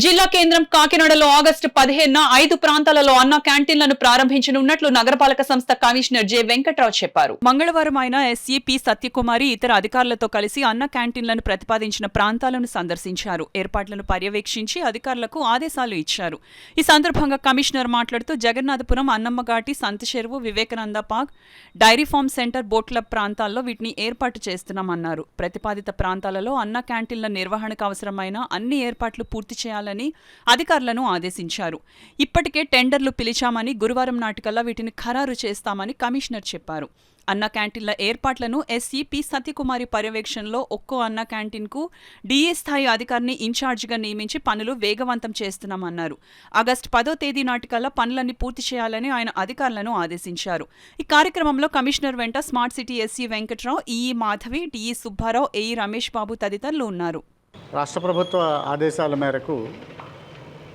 జిల్లా కేంద్రం కాకినాడలో ఆగస్టు 15న 5 ప్రాంతాలలో అన్న క్యాంటీన్లను ప్రారంభించనున్నట్లు నగరపాలక సంస్థ కమిషనర్ జె వెంకట్రావు చెప్పారు. మంగళవారం ఆయన ఎస్ఈ పి సత్యకుమారి ఇతర అధికారులతో కలిసి అన్న క్యాంటీన్లను ప్రతిపాదించిన ప్రాంతాలను సందర్శించారు. ఏర్పాట్లను పర్యవేక్షించి అధికారులకు ఆదేశాలు ఇచ్చారు. ఈ సందర్భంగా కమిషనర్ మాట్లాడుతూ Jagannathapuram, Annammaghati, Santhacheruvu, Vivekananda park, dairy farm centre, boat club ప్రాంతాల్లో వీటిని ఏర్పాటు చేస్తున్నామన్నారు. ప్రతిపాదిత ప్రాంతాలలో అన్న క్యాంటీన్ల నిర్వహణకు అవసరమైన అన్ని ఏర్పాట్లు పూర్తి చేయాలని అధికారులను ఆదేశించారు. ఇప్పటికే టెండర్లు పిలిచామని, గురువారం నాటికల్లా వీటిని ఖరారు చేస్తామని కమిషనర్ చెప్పారు. అన్న క్యాంటీన్ల ఏర్పాట్లను ఎస్ఈ పి సత్యకుమారి పర్యవేక్షణలో ఒక్కో అన్న క్యాంటీన్కు డిఏ స్థాయి అధికారిని ఇన్ఛార్జిగా నియమించి పనులు వేగవంతం చేస్తున్నామన్నారు. ఆగస్టు 10వ తేదీ నాటికల్లా పనులన్నీ పూర్తి చేయాలని ఆయన అధికారులను ఆదేశించారు. ఈ కార్యక్రమంలో కమిషనర్ వెంట smart city SE Venkatrao, EE Madhavi, TE Subbarao, AE Ramesh Babu తదితరులు ఉన్నారు. రాష్ట్ర ప్రభుత్వ ఆదేశాల మేరకు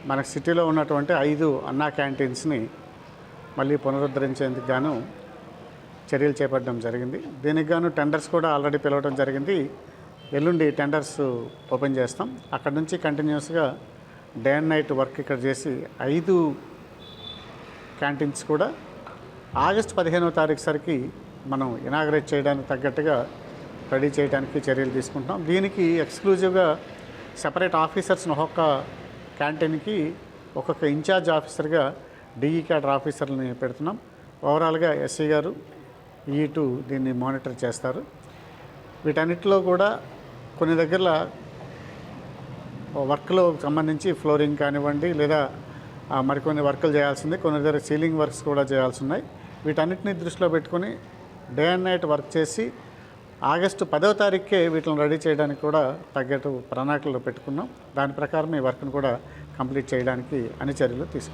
మన సిటీలో ఉన్నటువంటి 5 అన్నా క్యాంటీన్స్ని మళ్ళీ పునరుద్ధరించేందుకు గాను చర్యలు చేపట్టడం జరిగింది. దీనికి గాను టెండర్స్ కూడా ఆల్రెడీ పిలవడం జరిగింది. ఎల్లుండి టెండర్స్ ఓపెన్ చేస్తాం. అక్కడ నుంచి కంటిన్యూస్గా డే అండ్ నైట్ వర్క్ ఇక్కడ చేసి 5 క్యాంటీన్స్ కూడా ఆగస్టు 15వ తారీఖు సరికి మనం ఇనాగరేట్ చేయడానికి తగ్గట్టుగా రెడీ చేయడానికి చర్యలు తీసుకుంటాం. దీనికి ఎక్స్క్లూజివ్గా సెపరేట్ ఆఫీసర్స్ని ఒక్కొక్క క్యాంటీన్కి ఒక్కొక్క ఇన్ఛార్జ్ ఆఫీసర్గా డిఈ క్యాడర్ ఆఫీసర్ని పెడుతున్నాం. ఓవరాల్గా ఎస్సీ గారు, ఈ2 దీన్ని మానిటర్ చేస్తారు. వీటన్నిటిలో కూడా కొన్ని దగ్గర వర్క్లో సంబంధించి ఫ్లోరింగ్ కానివ్వండి, లేదా మరికొన్ని వర్కులు చేయాల్సింది, కొన్ని దగ్గర సీలింగ్ వర్క్స్ కూడా చేయాల్సి ఉన్నాయి. వీటన్నిటిని దృష్టిలో పెట్టుకొని డే అండ్ నైట్ వర్క్ చేసి ఆగస్టు 10వ తారీఖుకే వీటిని రెడీ చేయడానికి కూడా తగ్గట్టు ప్రణాళికలు పెట్టుకున్నాం. దాని ప్రకారం ఈ వర్క్ను కూడా కంప్లీట్ చేయడానికి అన్ని చర్యలు తీసుకున్నాం.